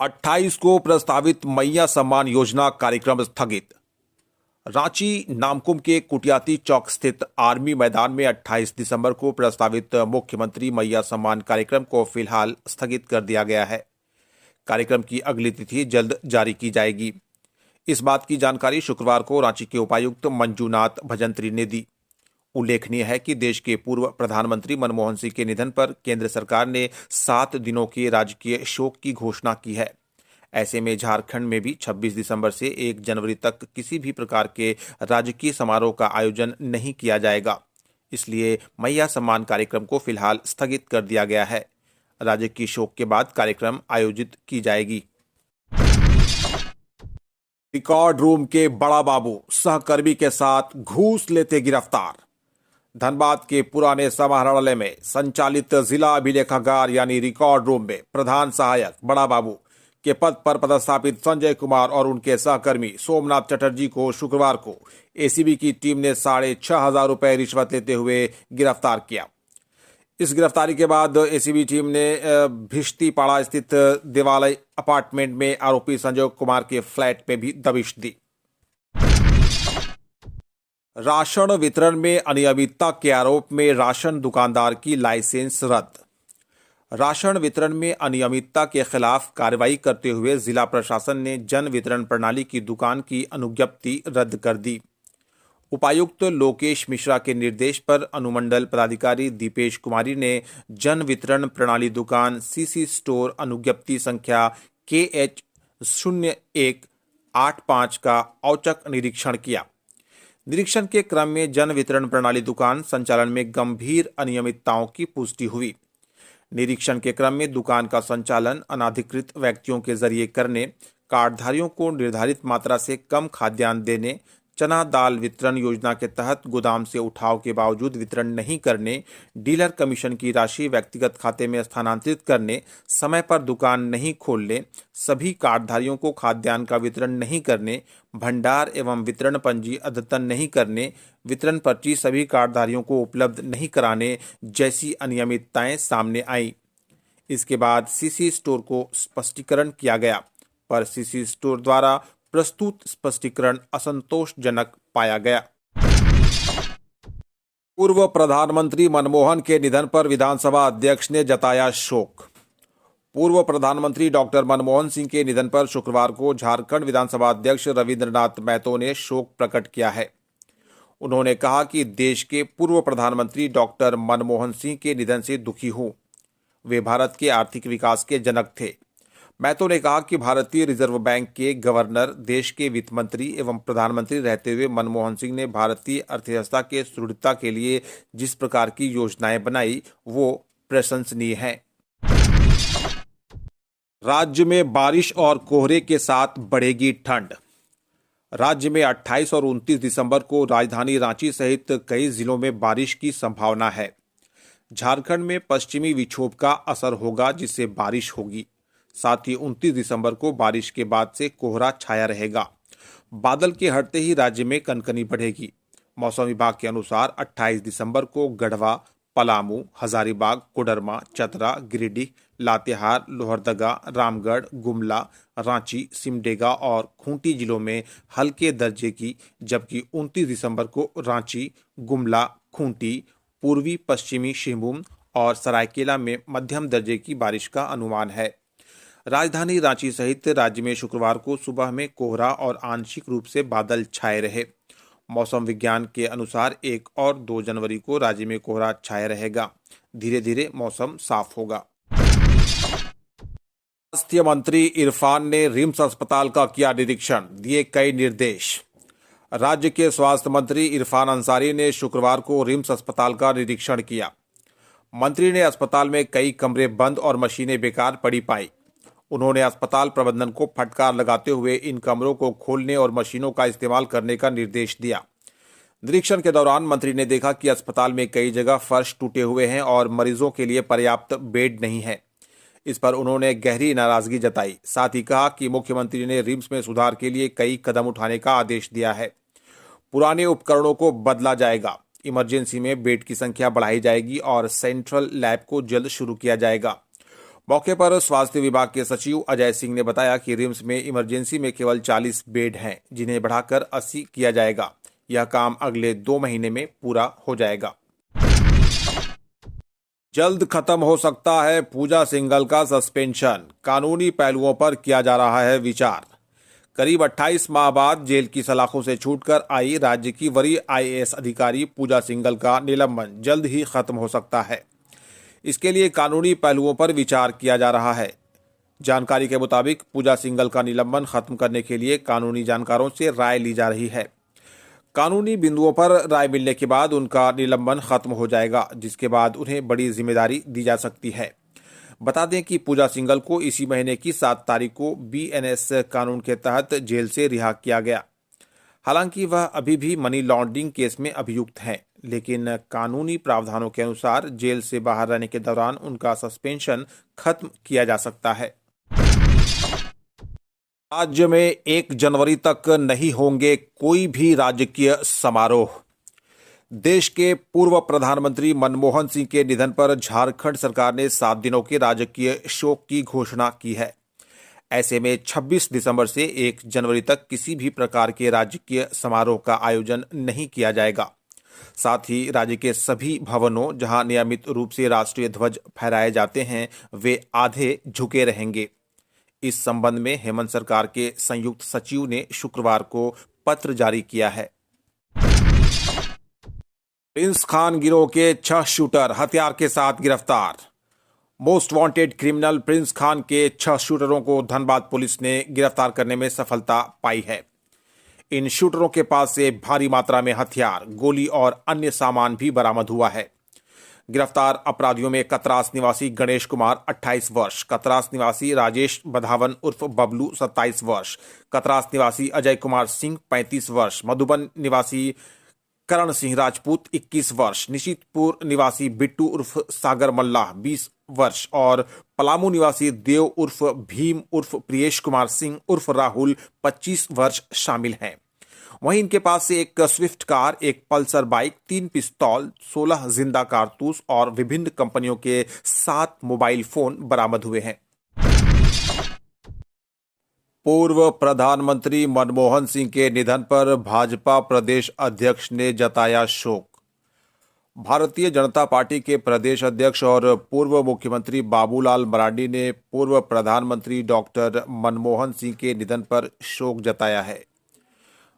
28 को प्रस्तावित मैया सम्मान योजना कार्यक्रम स्थगित। रांची नामकुम के कुटियाती चौक स्थित आर्मी मैदान में 28 दिसंबर को प्रस्तावित मुख्यमंत्री मैया सम्मान कार्यक्रम को फिलहाल स्थगित कर दिया गया है। कार्यक्रम की अगली तिथि जल्द जारी की जाएगी। इस बात की जानकारी शुक्रवार को रांची के उपायुक्त मंजूनाथ भजंत्री ने दी। उल्लेखनीय है कि देश के पूर्व प्रधानमंत्री मनमोहन सिंह के निधन पर केंद्र सरकार ने 7 दिनों के राजकीय शोक की घोषणा की है। ऐसे में झारखंड में भी 26 दिसंबर से 1 जनवरी तक किसी भी प्रकार के राजकीय समारोह का आयोजन नहीं किया जाएगा। इसलिए मैया सम्मान कार्यक्रम को फिलहाल स्थगित कर दिया गया है। राजकीय शोक के बाद कार्यक्रम आयोजित की जाएगी। रिकॉर्ड रूम के बड़ा बाबू सहकर्मी के साथ घूस लेते गिरफ्तार। धनबाद के पुराने समाहरणालय में संचालित जिला अभिलेखागार यानी रिकॉर्ड रूम में प्रधान सहायक बड़ा बाबू के पद पर पदस्थापित संजय कुमार और उनके सहकर्मी सोमनाथ चटर्जी को शुक्रवार को एसीबी की टीम ने 6,500 रुपए रिश्वत लेते हुए गिरफ्तार किया। इस गिरफ्तारी के बाद एसीबी टीम ने भिश्तीपाड़ा स्थित देवालय अपार्टमेंट में आरोपी संजय कुमार के फ्लैट में भी दबिश दी। राशन वितरण में अनियमितता के आरोप में राशन दुकानदार की लाइसेंस रद्द। राशन वितरण में अनियमितता के खिलाफ कार्रवाई करते हुए जिला प्रशासन ने जन वितरण प्रणाली की दुकान की अनुज्ञप्ति रद्द कर दी। उपायुक्त लोकेश मिश्रा के निर्देश पर अनुमंडल पदाधिकारी दीपेश कुमारी ने जन वितरण प्रणाली दुकान सीसी स्टोर अनुज्ञप्ति संख्या KH 0185 का औचक निरीक्षण किया। निरीक्षण के क्रम में जन वितरण प्रणाली दुकान संचालन में गंभीर अनियमितताओं की पुष्टि हुई। निरीक्षण के क्रम में दुकान का संचालन अनाधिकृत व्यक्तियों के जरिए करने, कार्डधारियों को निर्धारित मात्रा से कम खाद्यान्न देने, चना दाल वितरण योजना के तहत गोदाम से उठाव के बावजूद वितरण नहीं करने, डीलर कमीशन की राशि व्यक्तिगत खाते में स्थानांतरित करने, समय पर दुकान नहीं खोलने, सभी कार्डधारियों को खाद्यान्न का वितरण नहीं करने, भंडार एवं वितरण पंजी अद्यतन नहीं करने, वितरण पर्ची सभी कार्डधारियों को उपलब्ध नहीं कराने जैसी अनियमितताएं सामने आई। इसके बाद सीसी स्टोर को स्पष्टीकरण किया गया, पर सीसी स्टोर द्वारा प्रस्तुत स्पष्टीकरण असंतोषजनक पाया गया। पूर्व प्रधानमंत्री मनमोहन के निधन पर विधानसभा अध्यक्ष ने जताया शोक। पूर्व प्रधानमंत्री डॉक्टर मनमोहन सिंह के निधन पर शुक्रवार को झारखंड विधानसभा अध्यक्ष रविंद्रनाथ महतो ने शोक प्रकट किया है। उन्होंने कहा कि देश के पूर्व प्रधानमंत्री डॉक्टर मनमोहन सिंह के निधन से दुखी हूं। वे भारत के आर्थिक विकास के जनक थे। महतो ने कहा कि भारतीय रिजर्व बैंक के गवर्नर, देश के वित्त मंत्री एवं प्रधानमंत्री रहते हुए मनमोहन सिंह ने भारतीय अर्थव्यवस्था के सुदृढ़ता के लिए जिस प्रकार की योजनाएं बनाई वो प्रशंसनीय है। राज्य में बारिश और कोहरे के साथ बढ़ेगी ठंड। राज्य में 28 और 29 दिसंबर को राजधानी रांची सहित कई जिलों में बारिश की संभावना है। झारखंड में पश्चिमी विक्षोभ का असर होगा जिससे बारिश होगी। साथ ही 29 दिसंबर को बारिश के बाद से कोहरा छाया रहेगा। बादल के हटते ही राज्य में कनकनी बढ़ेगी। मौसम विभाग के अनुसार 28 दिसंबर को गढ़वा, पलामू, हजारीबाग, कोडरमा, चतरा, गिरिडीह, लातेहार, लोहरदगा, रामगढ़, गुमला, रांची, सिमडेगा और खूंटी जिलों में हल्के दर्जे की, जबकि 29 दिसंबर को रांची, गुमला, खूंटी, पूर्वी पश्चिमी सिंहभूम और सरायकेला में मध्यम दर्जे की बारिश का अनुमान है। राजधानी रांची सहित राज्य में शुक्रवार को सुबह में कोहरा और आंशिक रूप से बादल छाए रहे। मौसम विज्ञान के अनुसार 1 और 2 जनवरी को राज्य में कोहरा छाया रहेगा। धीरे धीरे मौसम साफ होगा। स्वास्थ्य मंत्री इरफान ने रिम्स अस्पताल का किया निरीक्षण, दिए कई निर्देश। राज्य के स्वास्थ्य मंत्री इरफान अंसारी ने शुक्रवार को रिम्स अस्पताल का निरीक्षण किया। मंत्री ने अस्पताल में कई कमरे बंद और मशीनें बेकार पड़ी पाई। उन्होंने अस्पताल प्रबंधन को फटकार लगाते हुए इन कमरों को खोलने और मशीनों का इस्तेमाल करने का निर्देश दिया। निरीक्षण के दौरान मंत्री ने देखा कि अस्पताल में कई जगह फर्श टूटे हुए हैं और मरीजों के लिए पर्याप्त बेड नहीं है। इस पर उन्होंने गहरी नाराजगी जताई। साथ ही कहा कि मुख्यमंत्री ने रिम्स में सुधार के लिए कई कदम उठाने का आदेश दिया है। पुराने उपकरणों को बदला जाएगा, इमरजेंसी में बेड की संख्या बढ़ाई जाएगी और सेंट्रल लैब को जल्द शुरू किया जाएगा। मौके पर स्वास्थ्य विभाग के सचिव अजय सिंह ने बताया कि रिम्स में इमरजेंसी में केवल 40 बेड हैं, जिन्हें बढ़ाकर 80 किया जाएगा। यह काम अगले 2 महीने में पूरा हो जाएगा। जल्द खत्म हो सकता है पूजा सिंघल का सस्पेंशन, कानूनी पहलुओं पर किया जा रहा है विचार। करीब 28 माह बाद जेल की सलाखों से छूटकर आई राज्य की वरीय आईएएस अधिकारी पूजा सिंघल का निलंबन जल्द ही खत्म हो सकता है। इसके लिए कानूनी पहलुओं पर विचार किया जा रहा है। जानकारी के मुताबिक पूजा सिंघल का निलंबन खत्म करने के लिए कानूनी जानकारों से राय ली जा रही है। कानूनी बिंदुओं पर राय मिलने के बाद उनका निलंबन खत्म हो जाएगा, जिसके बाद उन्हें बड़ी जिम्मेदारी दी जा सकती है। बता दें कि पूजा सिंघल को इसी महीने की 7 तारीख को बीएनएस कानून के तहत जेल से रिहा किया गया। हालांकि वह अभी भी मनी लॉन्ड्रिंग केस में अभियुक्त हैं, लेकिन कानूनी प्रावधानों के अनुसार जेल से बाहर रहने के दौरान उनका सस्पेंशन खत्म किया जा सकता है। राज्य में 1 जनवरी तक नहीं होंगे कोई भी राजकीय समारोह। देश के पूर्व प्रधानमंत्री मनमोहन सिंह के निधन पर झारखंड सरकार ने 7 दिनों के राजकीय शोक की घोषणा की है। ऐसे में 26 दिसंबर से 1 जनवरी तक किसी भी प्रकार के राजकीय समारोह का आयोजन नहीं किया जाएगा। साथ ही राज्य के सभी भवनों जहां नियमित रूप से राष्ट्रीय ध्वज फहराए जाते हैं, वे आधे झुके रहेंगे। इस संबंध में हेमंत सरकार के संयुक्त सचिव ने शुक्रवार को पत्र जारी किया है। प्रिंस खान गिरोह के 6 शूटर हथियार के साथ गिरफ्तार। Most wanted criminal Prince Khan के 6 शूटरों को धनबाद पुलिस ने गिरफ्तार करने में सफलता पाई है। इन शूटरों के पास से भारी मात्रा में हथियार, गोली और अन्य सामान भी बरामद हुआ है। गिरफ्तार अपराधियों में कतरास निवासी गणेश कुमार 28 वर्ष, कतरास निवासी राजेश बधावन उर्फ बबलू 27 वर्ष, कतरास निवासी अजय कुमार सिंह 35 वर्ष, मधुबन निवासी करण सिंह राजपूत 21 वर्ष, निशितपुर निवासी बिट्टू उर्फ सागर मल्लाह 20 वर्ष और पलामू निवासी देव उर्फ भीम उर्फ प्रियेश कुमार सिंह उर्फ राहुल 25 वर्ष शामिल हैं। वहीं इनके पास से एक स्विफ्ट कार, एक पल्सर बाइक, 3 पिस्तौल, 16 जिंदा कारतूस और विभिन्न कंपनियों के 7 मोबाइल फोन बरामद हुए हैं। पूर्व प्रधानमंत्री मनमोहन सिंह के निधन पर भाजपा प्रदेश अध्यक्ष ने जताया शोक। भारतीय जनता पार्टी के प्रदेश अध्यक्ष और पूर्व मुख्यमंत्री बाबूलाल मरांडी ने पूर्व प्रधानमंत्री डॉक्टर मनमोहन सिंह के निधन पर शोक जताया है।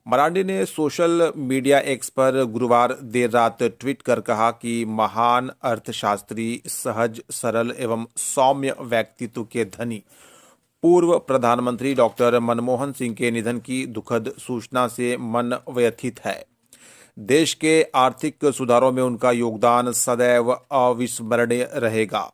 मरांडी ने सोशल मीडिया एक्स पर गुरुवार देर रात ट्वीट कर कहा कि महान अर्थशास्त्री, सहज, सरल एवं सौम्य व्यक्तित्व के धनी पूर्व प्रधानमंत्री डॉक्टर मनमोहन सिंह के निधन की दुखद सूचना से मन व्यथित है। देश के आर्थिक सुधारों में उनका योगदान सदैव अविस्मरणीय रहेगा।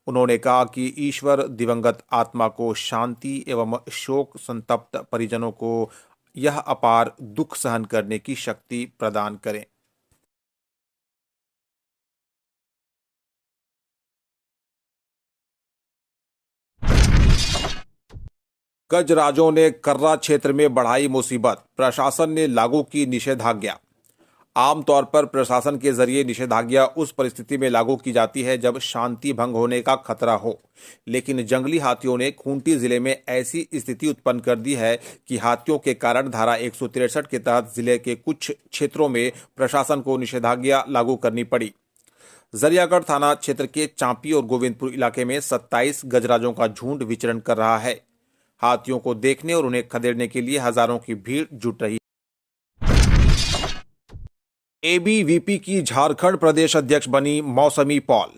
उन्होंने कहा कि ईश्वर दिवंगत आत्मा को शांति एवं शोक संतप्त परिजनों को यह अपार दुख सहन करने की शक्ति प्रदान करें। गजराजों ने कर्रा क्षेत्र में बढ़ाई मुसीबत, प्रशासन ने लागू की निषेधाज्ञा। आमतौर पर प्रशासन के जरिए निषेधाज्ञा उस परिस्थिति में लागू की जाती है जब शांति भंग होने का खतरा हो, लेकिन जंगली हाथियों ने खूंटी जिले में ऐसी स्थिति उत्पन्न कर दी है कि हाथियों के कारण धारा 163 के तहत जिले के कुछ क्षेत्रों में प्रशासन को निषेधाज्ञा लागू करनी पड़ी। जरियागढ़ थाना क्षेत्र के चांपी और गोविंदपुर इलाके में 27 गजराजों का झुंड विचरण कर रहा है। हाथियों को देखने और उन्हें खदेड़ने के लिए हजारों की भीड़ जुट रही। एबीवीपी की झारखंड प्रदेश अध्यक्ष बनी मौसमी पॉल।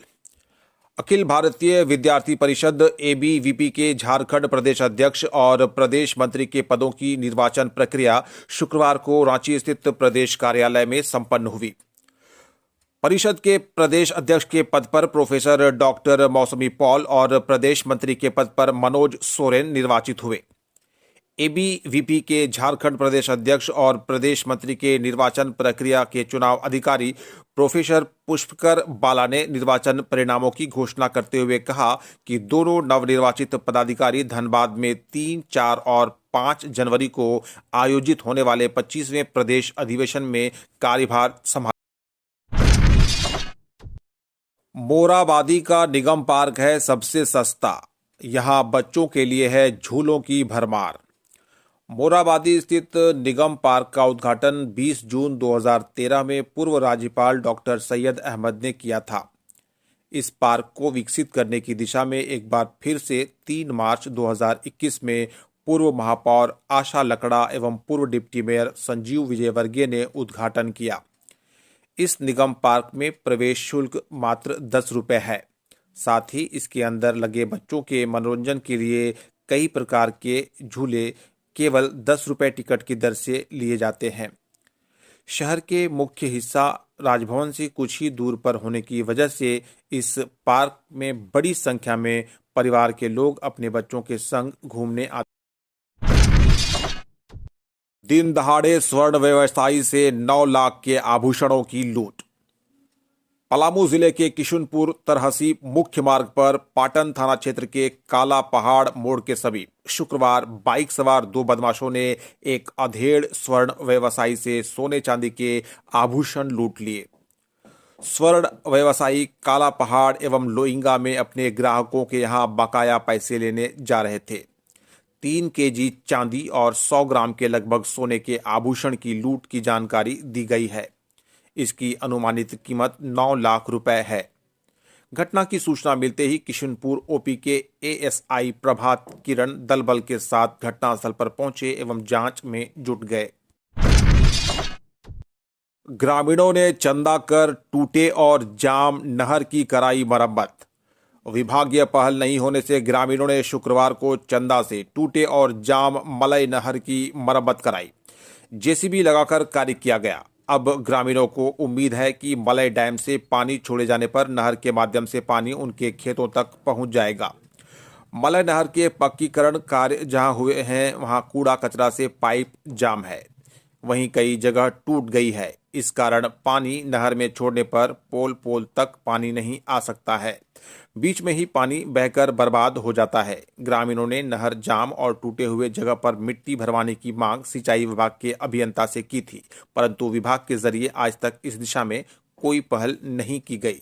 अखिल भारतीय विद्यार्थी परिषद एबीवीपी के झारखंड प्रदेश अध्यक्ष और प्रदेश मंत्री के पदों की निर्वाचन प्रक्रिया शुक्रवार को रांची स्थित प्रदेश कार्यालय में संपन्न हुई। परिषद के प्रदेश अध्यक्ष के पद पर प्रोफेसर डॉक्टर मौसमी पॉल और प्रदेश मंत्री के पद पर मनोज सोरेन निर्वाचित हुए। एबीवीपी के झारखंड प्रदेश अध्यक्ष और प्रदेश मंत्री के निर्वाचन प्रक्रिया के चुनाव अधिकारी प्रोफेसर पुष्पकर बाला ने निर्वाचन परिणामों की घोषणा करते हुए कहा कि दोनों नवनिर्वाचित पदाधिकारी धनबाद में 3, 4 और 5 जनवरी को आयोजित होने वाले 25वें प्रदेश अधिवेशन में कार्यभार संभाल। मोराबादी का निगम पार्क है सबसे सस्ता। यहाँ बच्चों के लिए है झूलों की भरमार। मोराबादी स्थित निगम पार्क का उद्घाटन 20 जून 2013 में पूर्व राज्यपाल डॉक्टर सैयद अहमद ने किया था। इस पार्क को विकसित करने की दिशा में एक बार फिर से 3 मार्च 2021 में पूर्व महापौर आशा लकड़ा एवं पूर्व डिप्टी मेयर संजीव विजयवर्गीय ने उद्घाटन किया। इस निगम पार्क में प्रवेश शुल्क मात्र 10 रुपये है। साथ ही इसके अंदर लगे बच्चों के मनोरंजन के लिए कई प्रकार के झूले केवल 10 रुपये टिकट की दर से लिए जाते हैं। शहर के मुख्य हिस्सा राजभवन से कुछ ही दूर पर होने की वजह से इस पार्क में बड़ी संख्या में परिवार के लोग अपने बच्चों के संग घूमने आते। दिन दहाड़े स्वर्ण व्यवसायी से 9 लाख के आभूषणों की लूट। पलामू जिले के किशुनपुर तरहसी मुख्य मार्ग पर पाटन थाना क्षेत्र के काला पहाड़ मोड़ के समीप शुक्रवार बाइक सवार 2 बदमाशों ने एक अधेड़ स्वर्ण व्यवसायी से सोने चांदी के आभूषण लूट लिए। स्वर्ण व्यवसायी काला पहाड़ एवं लोइंगा में अपने ग्राहकों के यहां बकाया पैसे लेने जा रहे थे। 3 केजी चांदी और 100 ग्राम के लगभग सोने के आभूषण की लूट की जानकारी दी गई है। इसकी अनुमानित कीमत 9 लाख रुपए है। घटना की सूचना मिलते ही किशुनपुर ओपी के एएसआई प्रभात किरण दल बल के साथ घटनास्थल पर पहुंचे एवं जांच में जुट गए। ग्रामीणों ने चंदा कर टूटे और जाम नहर की कराई मरम्मत। विभागीय पहल नहीं होने से ग्रामीणों ने शुक्रवार को चंदा से टूटे और जाम मलय नहर की मरम्मत कराई। जेसीबी लगाकर कार्य किया गया। अब ग्रामीणों को उम्मीद है कि मलय डैम से पानी छोड़े जाने पर नहर के माध्यम से पानी उनके खेतों तक पहुंच जाएगा। मलय नहर के पक्कीकरण कार्य जहां हुए हैं वहां कूड़ा कचरा से पाइप जाम है। वहीं कई जगह टूट गई है। इस कारण पानी नहर में छोड़ने पर पोल तक पानी नहीं आ सकता है। बीच में ही पानी बहकर बर्बाद हो जाता है। ग्रामीणों ने नहर जाम और टूटे हुए जगह पर मिट्टी भरवाने की मांग सिंचाई विभाग के अभियंता से की थी, परंतु विभाग के जरिए आज तक इस दिशा में कोई पहल नहीं की गई।